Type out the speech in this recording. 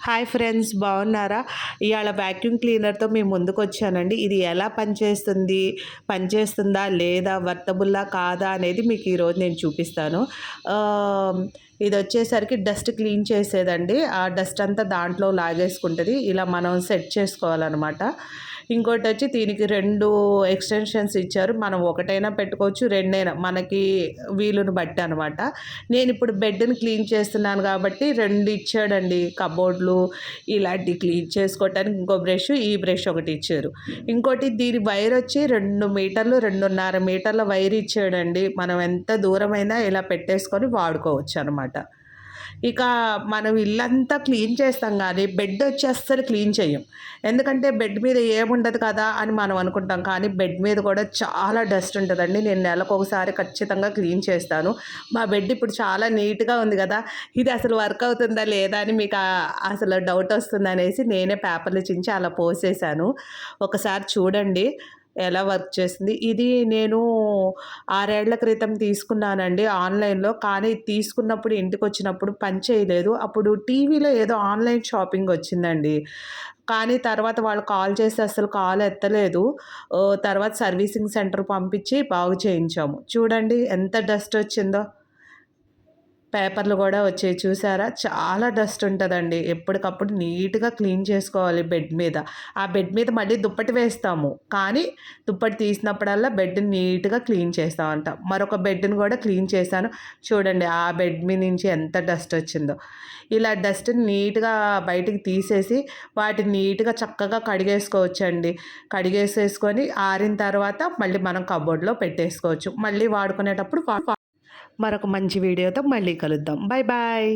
Hi friends, బాగున్నారా? ఇవాళ vacuum క్లీనర్తో మేము ముందుకు వచ్చానండి. ఇది ఎలా పనిచేస్తుంది, పనిచేస్తుందా లేదా, వర్తబుల్లా కాదా అనేది మీకు ఈరోజు నేను చూపిస్తాను. ఇది వచ్చేసరికి డస్ట్ క్లీన్ చేసేదండి. ఆ డస్ట్ అంతా దాంట్లో లాగేసుకుంటుంది. ఇలా మనం సెట్ చేసుకోవాలన్నమాట. ఇంకోటి వచ్చి దీనికి 2 ఎక్స్టెన్షన్స్ ఇచ్చారు. మనం ఒకటైనా పెట్టుకోవచ్చు, రెండైనా మనకి వీలుని బట్టి అనమాట. నేను ఇప్పుడు బెడ్ని క్లీన్ చేస్తున్నాను కాబట్టి 2 ఇచ్చాడండి. కబోర్డ్లు ఇలాంటివి క్లీన్ చేసుకోవటానికి ఇంకో బ్రష్, ఈ బ్రష్ ఒకటి ఇచ్చారు. ఇంకోటి దీని వైర్ వచ్చి 2 మీటర్లు, 2.5 మీటర్ల వైర్ ఇచ్చాడండి. మనం ఎంత దూరమైనా ఇలా పెట్టేసుకొని వాడుకోవచ్చు అనమాట. ఇక మనం ఇల్లంతా క్లీన్ చేస్తాం కానీ బెడ్ వచ్చి అస్సలు క్లీన్ చేయం. ఎందుకంటే బెడ్ మీద ఏముండదు కదా అని మనం అనుకుంటాం. కానీ బెడ్ మీద కూడా చాలా డస్ట్ ఉంటుందండి. నేను నెలకొకసారి ఖచ్చితంగా క్లీన్ చేస్తాను. మా బెడ్ ఇప్పుడు చాలా నీట్గా ఉంది కదా, ఇది అసలు వర్క్ అవుతుందా లేదా అని మీకు అసలు డౌట్ వస్తుందనేసి నేనే పేపర్లు చించి అలా పోసేసాను. ఒకసారి చూడండి ఎలా వర్క్ చేస్తుంది. ఇది నేను 6 ఏళ్ల క్రితం తీసుకున్నానండి ఆన్‌లైన్‌లో. కానీ తీసుకున్నప్పుడు ఇంటికొచ్చినప్పుడు పని చేయలేదు. అప్పుడు టీవీలో ఏదో ఆన్‌లైన్ షాపింగ్ వచ్చిందండి. కానీ తర్వాత వాళ్ళు కాల్ చేస్తే అస్సలు కాల్ ఎత్తలేదు. తర్వాత సర్వీసింగ్ సెంటర్ పంపించి బాగు చేయించాము. చూడండి ఎంత డస్ట్ వచ్చిందో. పేపర్లు గూడా వచ్చాయి చూసారా? చాలా డస్ట్ ఉంటదండి. ఎప్పటికప్పుడు నీట్‌గా క్లీన్ చేసుకోవాలి బెడ్ మీద. ఆ బెడ్ మీద మళ్ళీ దుప్పటి వేస్తాము. కానీ దుప్పటి తీసినప్పుడల్లా బెడ్‌ని నీట్‌గా క్లీన్ చేస్తామంట. మరొక బెడ్‌ని గూడా క్లీన్ చేశాను. చూడండి ఆ బెడ్ మీద నుంచి ఎంత డస్ట్ వచ్చిందో. ఇలా డస్ట్‌ని నీట్‌గా బయటికి తీసేసి వాటిని నీట్‌గా చక్కగా కడిగేసుకోవచ్చండి. కడిగేసేసుకొని ఆరిన తర్వాత మళ్ళీ మనం కబోర్డ్‌లో పెట్టేసుకోవచ్చు. మళ్ళీ వాడుకునేటప్పుడు మరొక మంచి వీడియోతో మళ్ళీ కలుద్దాం. Bye bye.